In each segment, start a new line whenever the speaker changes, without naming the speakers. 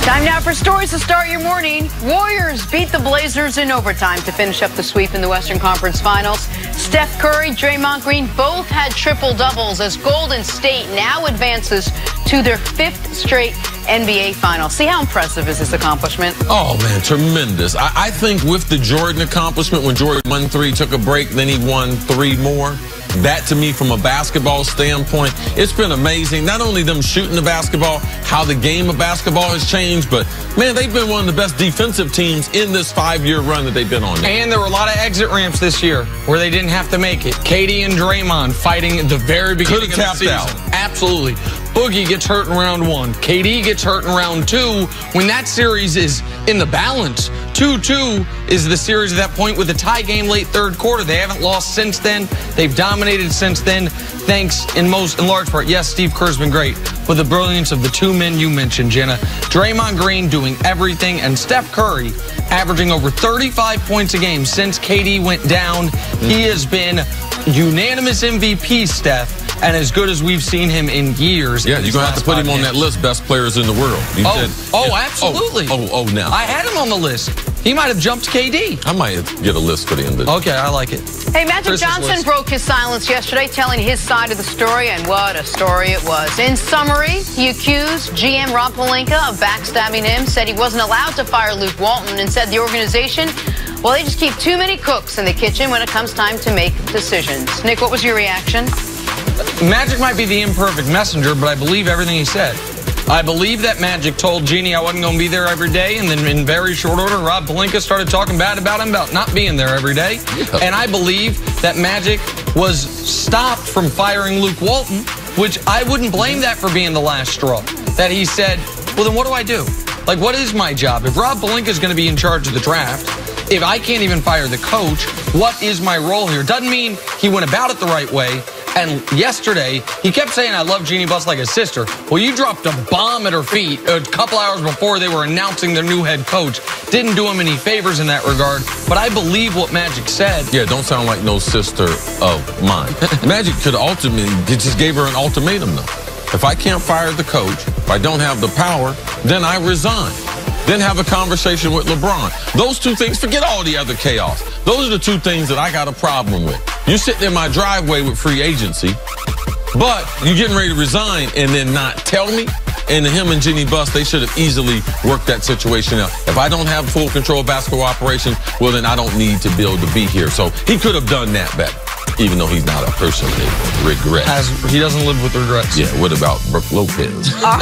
Time now for stories to start your morning. Warriors beat the Blazers in overtime to finish up the sweep in the Western Conference Finals. Steph Curry, Draymond Green both had triple-doubles as Golden State now advances to their 5th straight NBA Finals. See, how impressive is this accomplishment?
Oh, man, tremendous. I think with the Jordan accomplishment, when Jordan won 3, took a break, then he won 3 more. That, to me, from a basketball standpoint, it's been amazing. Not only them shooting the basketball, how the game of basketball has changed, but, man, they've been one of the best defensive teams in this 5-year run that they've been on.
And there were a lot of exit ramps this year where they didn't have to make it. KD and Draymond fighting at the very beginning of the season.
Could have tapped out.
Absolutely. Boogie gets hurt in round 1. KD gets hurt in round 2. When that series is in the balance, 2-2 is the series at that point with a tie game late third quarter. They haven't lost since then. They've dominated since then, thanks in large part. Yes, Steve Kerr's been great, but the brilliance of the 2 men you mentioned, Jenna. Draymond Green doing everything, and Steph Curry averaging over 35 points a game since KD went down. He has been unanimous MVP, Steph, and as good as we've seen him in years.
Yeah, you're going to have to put him on that list, best players in the world.
Absolutely.
Now.
I had him on the list. He might have jumped KD.
I might get a list for the end of the
Okay, I like it.
Hey, Magic Johnson broke his silence yesterday, telling his side of the story, and what a story it was. In summary, he accused GM Rob Pelinka of backstabbing him, said he wasn't allowed to fire Luke Walton, and said the organization, well, they just keep too many cooks in the kitchen when it comes time to make decisions. Nick, what was your reaction?
Magic might be the imperfect messenger, but I believe everything he said. I believe that Magic told Jeannie I wasn't going to be there every day, and then in very short order, Rob Pelinka started talking bad about him, about not being there every day. Yeah. And I believe that Magic was stopped from firing Luke Walton, which I wouldn't blame that for being the last straw. That he said, well, then what do I do? Like, what is my job? If Rob Pelinka is going to be in charge of the draft, if I can't even fire the coach, what is my role here? Doesn't mean he went about it the right way. And yesterday, he kept saying, I love Jeannie Buss like a sister. Well, you dropped a bomb at her feet a couple hours before they were announcing their new head coach. Didn't do him any favors in that regard. But I believe what Magic said.
Yeah, don't sound like no sister of mine. Magic could ultimately, just gave her an ultimatum, though. If I can't fire the coach, if I don't have the power, then I resign. Then have a conversation with LeBron. Those 2 things, forget all the other chaos. Those are the 2 things that I got a problem with. You're sitting in my driveway with free agency, but you're getting ready to resign and then not tell me. And him and Jeannie Buss, they should have easily worked that situation out. If I don't have full control of basketball operations, well, then I don't need to be able to be here. So he could have done that better, even though he's not a person that regrets.
He doesn't live with regrets.
Yeah, what about Brooke Lopez?
All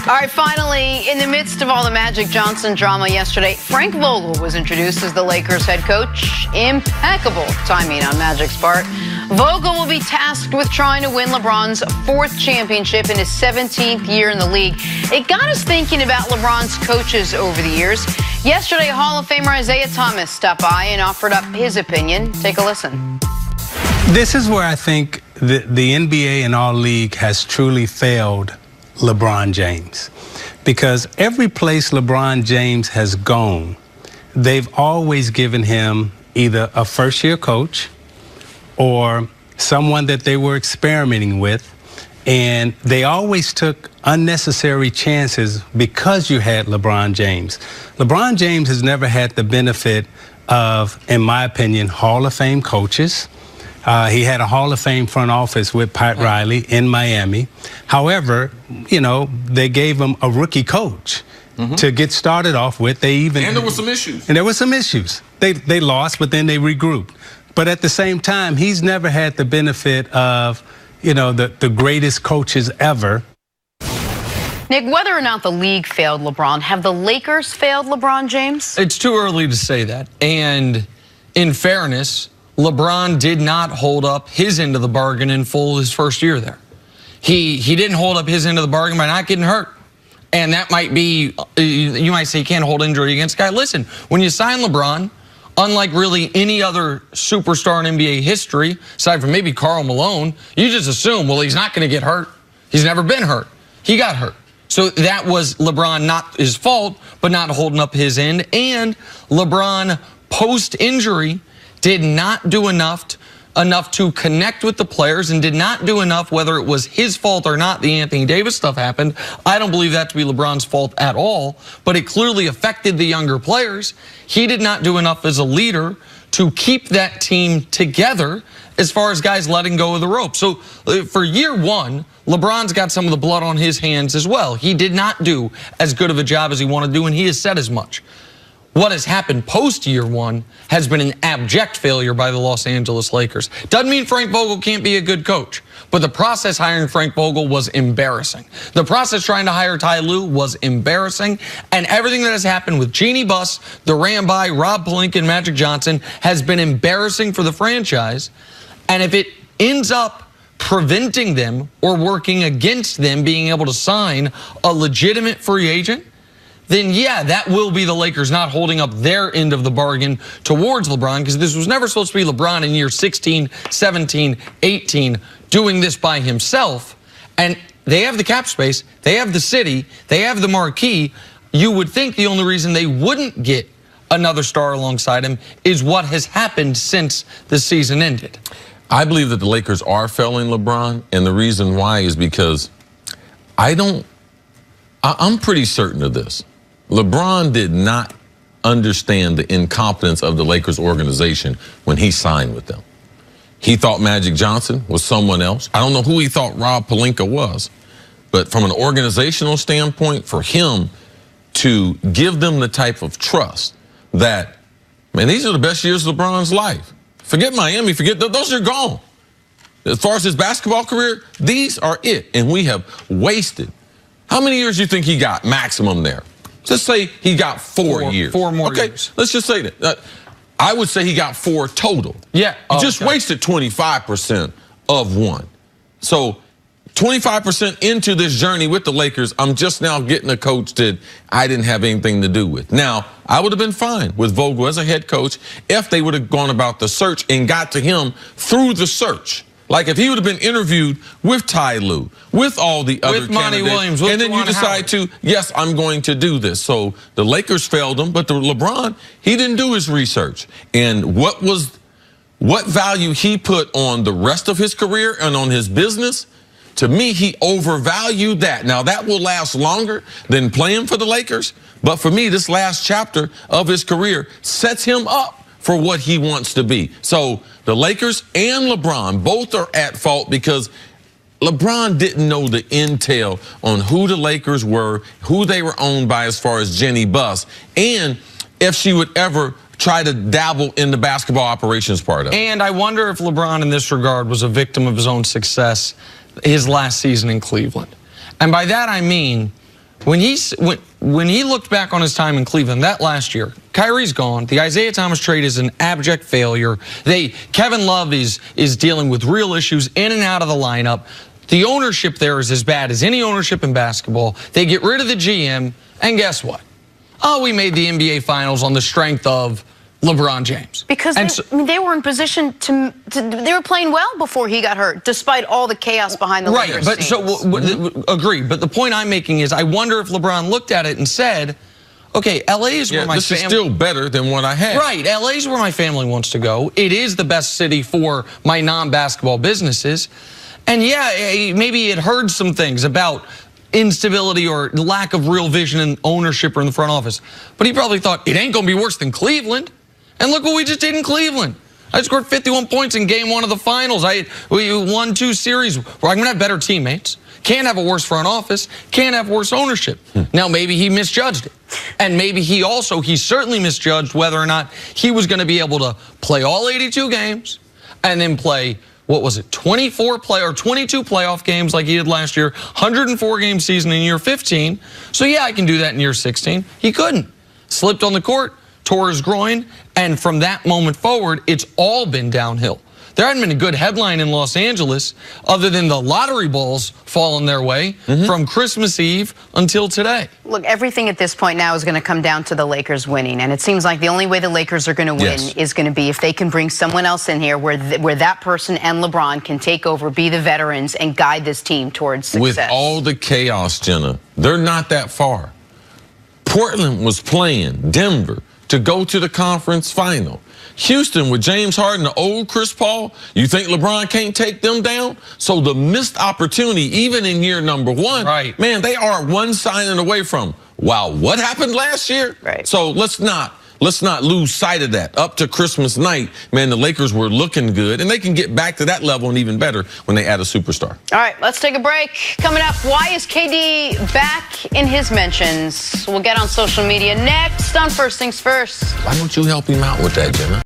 right, finally, in the midst of all the Magic Johnson drama yesterday, Frank Vogel was introduced as the Lakers head coach. Impeccable timing on Magic's part. Vogel will be tasked with trying to win LeBron's 4th championship in his 17th year in the league. It got us thinking about LeBron's coaches over the years. Yesterday, Hall of Famer Isaiah Thomas stopped by and offered up his opinion. Take a listen.
This is where I think the NBA and our league has truly failed LeBron James. Because every place LeBron James has gone, they've always given him either a first-year coach or someone that they were experimenting with, and they always took unnecessary chances because you had LeBron James. LeBron James has never had the benefit of, in my opinion, Hall of Fame coaches. He had a Hall of Fame front office with Pat Riley in Miami. However, you know, they gave him a rookie coach to get started off with. And
there were some issues.
And there were some issues. They lost, but then they regrouped. But at the same time, he's never had the benefit of, you know, the greatest coaches ever.
Nick, whether or not the league failed LeBron, have the Lakers failed LeBron James?
It's too early to say that. And in fairness, LeBron did not hold up his end of the bargain in full his first year there. He didn't hold up his end of the bargain by not getting hurt. And that might be, you might say you can't hold injury against a guy. Listen, when you sign LeBron, unlike really any other superstar in NBA history, aside from maybe Karl Malone, you just assume, well, he's not going to get hurt. He's never been hurt. He got hurt. So that was LeBron, not his fault, but not holding up his end. And LeBron, post-injury, did not do enough enough to connect with the players and did not do enough, whether it was his fault or not, the Anthony Davis stuff happened. I don't believe that to be LeBron's fault at all, but it clearly affected the younger players. He did not do enough as a leader to keep that team together as far as guys letting go of the rope. So for year one, LeBron's got some of the blood on his hands as well. He did not do as good of a job as he wanted to do, and he has said as much. What has happened post year one has been an abject failure by the Los Angeles Lakers. Doesn't mean Frank Vogel can't be a good coach, but the process hiring Frank Vogel was embarrassing. The process trying to hire Ty Lue was embarrassing, and everything that has happened with Jeanie Buss, Duran By, Rob Pelinka, and Magic Johnson has been embarrassing for the franchise. And if it ends up preventing them or working against them being able to sign a legitimate free agent, then yeah, that will be the Lakers not holding up their end of the bargain towards LeBron, because this was never supposed to be LeBron in year 16, 17, 18 doing this by himself. And they have the cap space, they have the city, they have the marquee. You would think the only reason they wouldn't get another star alongside him is what has happened since the season ended.
I believe that the Lakers are failing LeBron, and the reason why is because I'm pretty certain of this. LeBron did not understand the incompetence of the Lakers organization when he signed with them. He thought Magic Johnson was someone else. I don't know who he thought Rob Pelinka was, but from an organizational standpoint, for him to give them the type of trust that, man, these are the best years of LeBron's life. Forget Miami, forget those are gone. As far as his basketball career, these are it, and we have wasted. How many years do you think he got maximum there? Let's say he got 4 years.
4 more
okay,
years.
Let's just say that. I would say he got 4 total.
Yeah.
He just wasted 25% of one. So 25% into this journey with the Lakers, I'm just now getting a coach that I didn't have anything to do with. Now, I would have been fine with Vogel as a head coach if they would have gone about the search and got to him through the search. Like if he would have been interviewed with Ty Lue, with all the other
with Monty
candidates,
Williams, with
and then you decide to, yes, I'm going to do this. So the Lakers failed him, but the LeBron, he didn't do his research. And what value he put on the rest of his career and on his business, to me, he overvalued that. Now, that will last longer than playing for the Lakers, but for me, this last chapter of his career sets him up for what he wants to be. So the Lakers and LeBron both are at fault because LeBron didn't know the intel on who the Lakers were, who they were owned by as far as Jeanie Buss, and if she would ever try to dabble in the basketball operations part of it.
And I wonder if LeBron in this regard was a victim of his own success his last season in Cleveland. And by that I mean, when he looked back on his time in Cleveland that last year, Kyrie's gone. The Isaiah Thomas trade is an abject failure. Kevin Love is dealing with real issues in and out of the lineup. The ownership there is as bad as any ownership in basketball. They get rid of the GM, and guess what? Oh, we made the NBA Finals on the strength of LeBron James.
Because they were in position they were playing well before he got hurt, despite all the chaos behind the Lakers.
Right, but so agree. But the point I'm making is I wonder if LeBron looked at it and said, okay, LA is where my family...
This is still better than what I had.
Right, LA is where my family wants to go. It is the best city for my non-basketball businesses. And yeah, maybe it heard some things about instability or lack of real vision and ownership or in the front office. But he probably thought, it ain't going to be worse than Cleveland. And look what we just did in Cleveland. I scored 51 points in game 1 of the finals. We won 2 series. I'm going to have better teammates. Can't have a worse front office. Can't have worse ownership. Now, maybe he misjudged it. And maybe he certainly misjudged whether or not he was going to be able to play all 82 games and then play, what was it, 22 playoff games like he did last year, 104-game season in year 15. So, yeah, I can do that in year 16. He couldn't. Slipped on the court, tore his groin, and from that moment forward, it's all been downhill. There hadn't been a good headline in Los Angeles other than the lottery balls falling their way from Christmas Eve until today.
Look, everything at this point now is going to come down to the Lakers winning, and it seems like the only way the Lakers are going to win is going to be if they can bring someone else in here where that person and LeBron can take over, be the veterans, and guide this team towards success.
With all the chaos, Jenna, they're not that far. Portland was playing Denver to go to the conference final. Houston with James Harden, the old Chris Paul, you think LeBron can't take them down? So the missed opportunity, even in year number one,
right,
man, they are one signing away from, wow, what happened last year?
Right.
So let's not lose sight of that. Up to Christmas night, man, the Lakers were looking good, and they can get back to that level and even better when they add a superstar.
All right, let's take a break. Coming up, why is KD back in his mentions? We'll get on social media next on First Things First.
Why don't you help him out with that, Jenna?